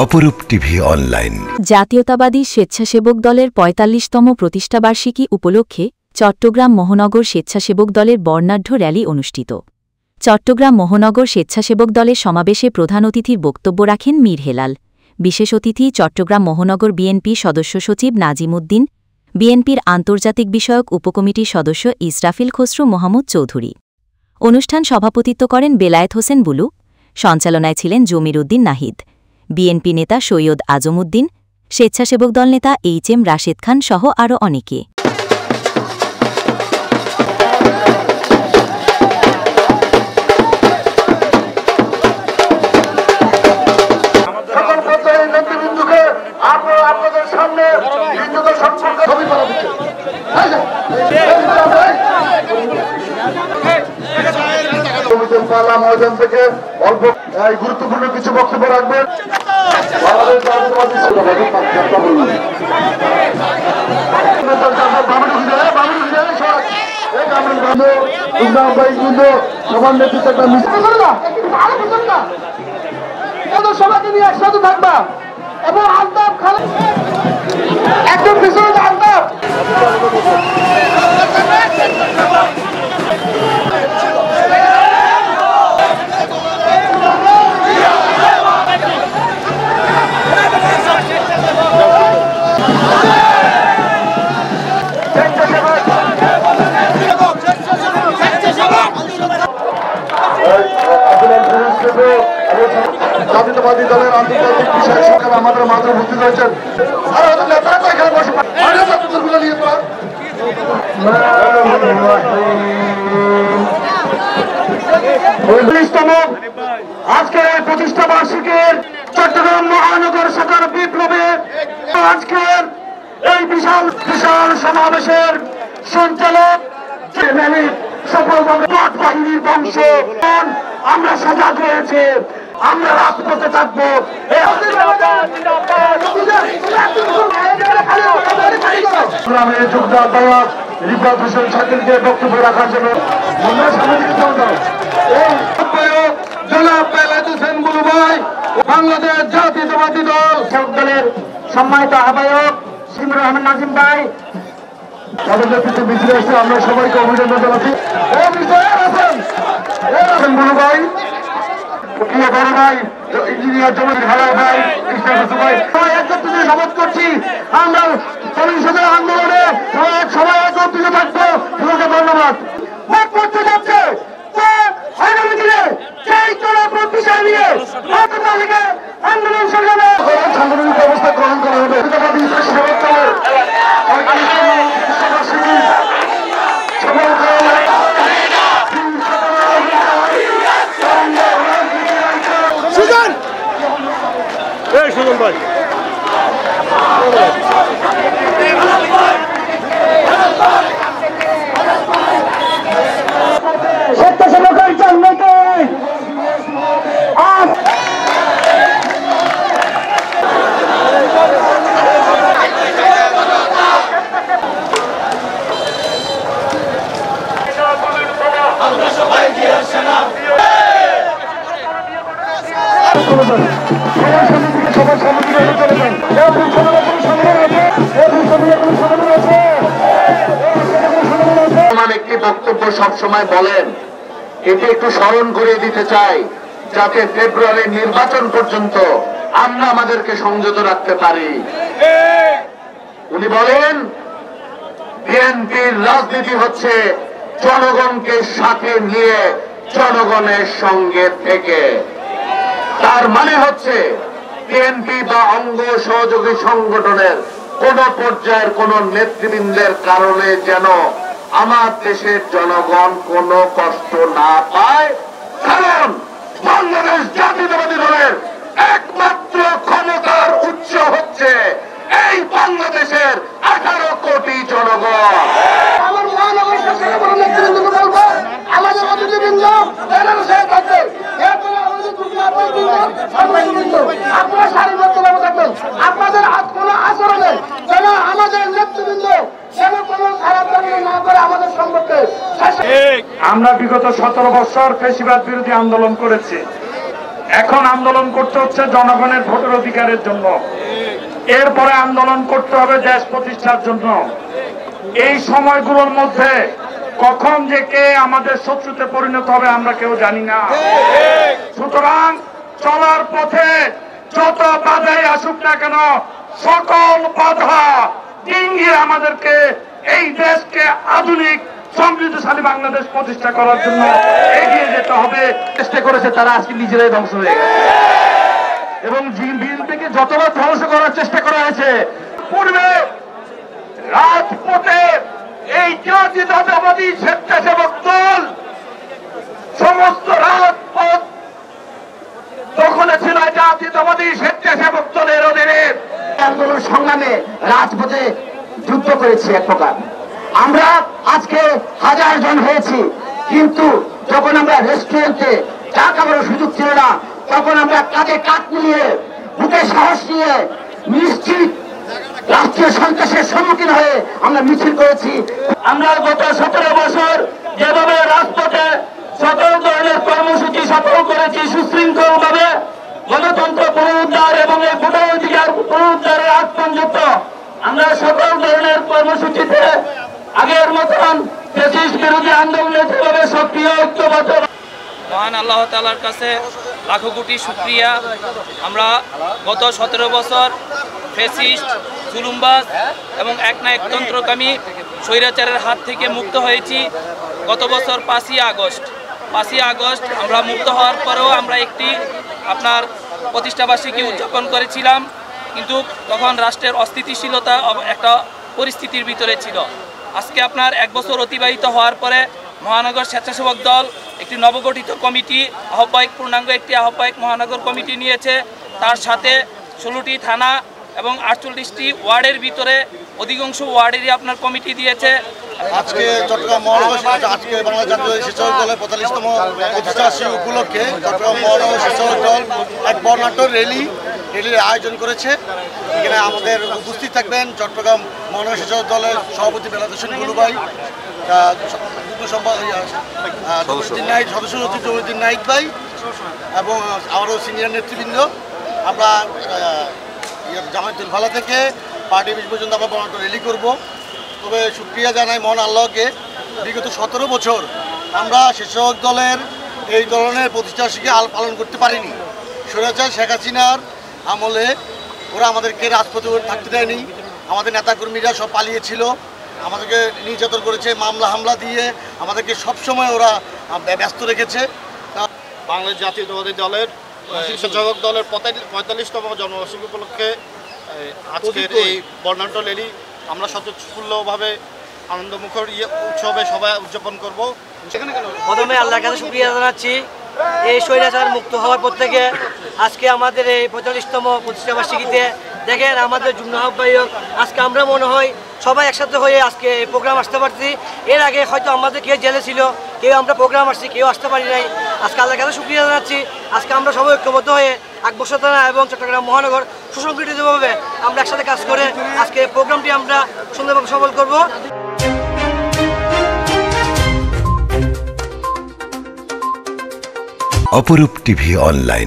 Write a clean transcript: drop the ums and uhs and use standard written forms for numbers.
অপরূপ TV online জাতীয়তাবাদী স্বেচ্ছাসেবক দলের ৪৫তম প্রতিষ্ঠাবার্ষিকী উপলক্ষে চট্টগ্রাম মহানগর স্বেচ্ছাসেবক দলের বর্ণাঢ্য র্যালি অনুষ্ঠিত। চট্টগ্রাম মহানগর স্বেচ্ছাসেবক দলের সমাবেশে প্রধান অতিথির বক্তব্য রাখেন মীর হেলাল। বিশেষ অতিথি চট্টগ্রাম মহানগর বিএনপি সদস্য সচিব নাজিম উদ্দিন, বিএনপির আন্তর্জাতিক বিষয়ক উপকমিটির সদস্য ইসরাফিল খসরু মোহাম্মদ চৌধুরী। অনুষ্ঠান সভাপতিত্ব করেন বেলায়েত হোসেন বুলু। সঞ্চালনায় ছিলেন জমির উদ্দিন নাহিদ, বিএনপি নেতা সৈয়দ আজম উদ্দিন, স্বেচ্ছাসেবক দল নেতা এইচ.এম. রাশেদ খান সহ আরও অনেকে। ময়দান থেকে অল্প গুরুত্বপূর্ণ কিছু বক্তব্য রাখবেন। সবার নেতৃত্বে একটা সবাইকে নিয়ে একসাথে থাকবা এবং আলতাফ খান একদম পিছনে আলতাফ জাতীয়তাবাদী দলের আন্তর্জাতিক বিষয় সরকার আমাদের মাত্র উপস্থিত হয়েছেন। আজকের এই প্রতিষ্ঠা বার্ষিকীর চট্টগ্রাম মহানগর শাখার বিপ্লবে আজকের এই বিশাল বিশাল সমাবেশের সঞ্চালক সফলভাবে বাহিনীর বংশ আমরা সজাগ হয়েছে, আমরা রাজপথে থাকবো। রিফাত হোসেন শাকিলকে বক্তব্য রাখার জন্য জনাব বেলায়েত হোসেন বুলু ভাই, বাংলাদেশ জাতীয়তাবাদী দলের সম্মানিত আহ্বায়ক সিমরুর রহমান নাজিম ভাই, তাদের নেতৃত্বে মিছিলে এসে আমরা সবাইকে অভিনন্দন জানাচ্ছি। বুলু ভাই, প্রিয় বড় ভাই ইঞ্জিনিয়ার জমির ভাড়া ভাই, সবাই একত্রিত শপথ করছি আমরা পরিষদের আন্দোলনে সবাই একত্রিত থাকবো। তোমাকে ধন্যবাদ। করতে যাচ্ছে আগামী দিনে সেই জনপ্রত বিষয় নিয়ে আন্দোলন সংগ্রামে সাংগঠনিক ব্যবস্থা গ্রহণ করা হবে। সুজন ভাই স্বেচ্ছাসেবকের জন্মকে একটি বক্তব্য সবসময় বলেন, এটি একটু স্মরণ করিয়ে দিতে চাই যাতে ফেব্রুয়ারির নির্বাচন পর্যন্ত আমরা আমাদেরকে সংযত রাখতে পারি। উনি বলেন বিএনপির রাজনীতি হচ্ছে জনগণকে সাথে নিয়ে জনগণের সঙ্গে থেকে। তার মানে হচ্ছে বিএনপি বা অঙ্গ সহযোগী সংগঠনের কোন পর্যায়ের কোন নেতৃবৃন্দের কারণে যেন আমার দেশের জনগণ কোনো কষ্ট না পায়, কারণ বাংলাদেশ জাতীয়তাবাদী দলের একমাত্র ক্ষমতার উৎস হচ্ছে এই বাংলাদেশের 18 কোটি জনগণ। আমার মহানগর নেতৃবৃন্দকে বলবো আমাদের অতিথিবৃন্দ থাকবে, এরপরে আমাদের আমরা বিগত 17 বছর ফ্যাসিবাদ বিরোধী আন্দোলন করেছি। এখন আন্দোলন করতে হচ্ছে জনগণের ভোটের অধিকারের জন্য, এরপরে আন্দোলন করতে হবে দেশ প্রতিষ্ঠার জন্য। এই সময়গুলোর মধ্যে কখন যে কে আমাদের শত্রুতে পরিণত হবে আমরা কেউ জানি না। সুতরাং চলার পথে যত বাধাই আসুক না কেন, সকল বাধা ডিঙ্গিয়ে আমাদেরকে এই দেশকে আধুনিক সমৃদ্ধশালী বাংলাদেশ প্রতিষ্ঠা করার জন্য এগিয়ে যেতে হবে। চেষ্টা করেছে তারা আজকে নিজেরাই ধ্বংস হয়ে গেছে, এবং বিএনপিকে যতবার ধ্বংস করার চেষ্টা করা হয়েছে, পূর্বে রাজপথে এই জাতীয়তাবাদী স্বেচ্ছাসেবক দল সমস্ত রাজপথ দখলে ছিল জাতীয়তাবাদী স্বেচ্ছাসেবক দলের অধীনে। আন্দোলন সংগ্রামে রাজপথে যুদ্ধ করেছি এক প্রকার। আমরা আজকে 1000 জন হয়েছি, কিন্তু যখন আমরা রেস্টুরেন্টে চা খাবারের সুযোগ ছিল না, তখন আমরা কাঁধে কাঁধ মিলিয়ে বুকে সাহস নিয়ে নিশ্চিত রাষ্ট্রীয় সন্ত্রাসের সম্মুখীন হয়ে আমরা মিছিল করেছি। আমরা গত 17 বছর যেভাবে রাজপথে সকল ধরনের কর্মসূচি সফল করেছি, সুশৃঙ্খল ভাবে গণতন্ত্র পুনরুদ্ধার এবং এই ভোটার অধিকার পুনরুদ্ধারের আগ পর্যন্ত আমরা সকল ধরনের কর্মসূচিতে আগের মতন ফ্যাসিস্ট বিরোধী আন্দোলনে যেভাবে সক্রিয় ঐক্যবদ্ধ। মহান আল্লাহ তাআলার কাছে লাখো কোটি শুকরিয়া। আমরা গত 17 বছর ফ্যাসিস্ট, জুলুমবাজ এবং একনায়কতন্ত্রকামী স্বৈরাচারের হাত থেকে মুক্ত হয়েছি। গত বছর 5ই আগস্ট আমরা মুক্ত হওয়ার পরেও আমরা একটি আপনার প্রতিষ্ঠাবার্ষিকী উদযাপন করেছিলাম, কিন্তু তখন রাষ্ট্রের অস্থিতিশীলতা একটা পরিস্থিতির ভিতরে ছিল। আজকে আপনার 1 বছর অতিবাহিত হওয়ার পরে মহানগর স্বেচ্ছাসেবক দল একটি নবগঠিত কমিটি, পূর্ণাঙ্গ একটি আহ্বায়ক মহানগর কমিটি নিয়েছে। তার সাথে 16টি থানা এবং 48টি ওয়ার্ডের ভিতরে অধিকাংশ ওয়ার্ডেরই আপনার কমিটি দিয়েছে। আজকে চট্টগ্রাম মহানগর আজকে বাংলাদেশ জাতীয় স্বেচ্ছাসেবক দলের 45তম প্রতিষ্ঠাবার্ষিকী উপলক্ষে চট্টগ্রাম মহানগর স্বেচ্ছাসেবক দল এক বর্ণাঢ্য র্যালির আয়োজন করেছে। এখানে আমাদের উপস্থিত থাকবেন চট্টগ্রাম মহানগর স্বেচ্ছাসেবক দলের সভাপতি বেলায়েত হোসেন গুলু ভাই, সদস্য সচিব জমিউদ্দিন নাইক ভাই এবং আমারও সিনিয়র নেতৃবৃন্দ। আমরা জামায়াতুল ফালাহ থেকে পার্টি অফিস পর্যন্ত আমরা বর্ণাঢ্য র্যালি করব। তবে শুকরিয়া জানাই মহান আল্লাহকে, বিগত 17 বছর আমরা স্বেচ্ছাসেবক দলের এই ধরনের প্রতিষ্ঠাবার্ষিকী পালন করতে পারিনি। স্বৈরাচার শেখ হাসিনার আমলে ওরা আমাদেরকে রাজপথে থাকতে দেয়নি, আমাদের নেতাকর্মীরা সব পালিয়েছিল, আমাদেরকে নির্যাতন করেছে, মামলা হামলা দিয়ে আমাদেরকে সবসময় ওরা ব্যস্ত রেখেছে। বাংলাদেশ জাতীয়তাবাদী দলের স্বেচ্ছাসেবক দলের 45তম জন্মবার্ষিকী উপলক্ষে আজকের এই বর্ণাঢ্য র্যালি আমরা স্বতঃস্ফূর্তভাবে আনন্দমুখর উৎসবে সবাই উদযাপন করব। প্রথমে আল্লাহর কাছে শুকরিয়া জানাচ্ছি, এই স্বৈরাচার মুক্ত হওয়ার পর থেকে আজকে আমাদের এই 45তম প্রতিষ্ঠাবার্ষিকীতে দেখেন আমাদের যুগ্ম আহ্বায়ক, আজকে আমরা মনে হয় সবাই একসাথে হয়ে আজকে এই প্রোগ্রাম আসতে পারছি। এর আগে হয়তো আমাদের কেউ জেলে ছিল, কেউ আমরা প্রোগ্রাম আসছি, কেউ আসতে পারি নাই। আজকে আল্লাহর কাছে শুকরিয়া জানাচ্ছি, আজকে আমরা সবাই ঐক্যবদ্ধ হয়ে আকবর থানা এবং চট্টগ্রাম মহানগর সুসংগঠিতভাবে আমরা একসাথে কাজ করে আজকে প্রোগ্রামটি আমরা সুন্দরভাবে সফল করব। অপরূপ টিভি অনলাইন।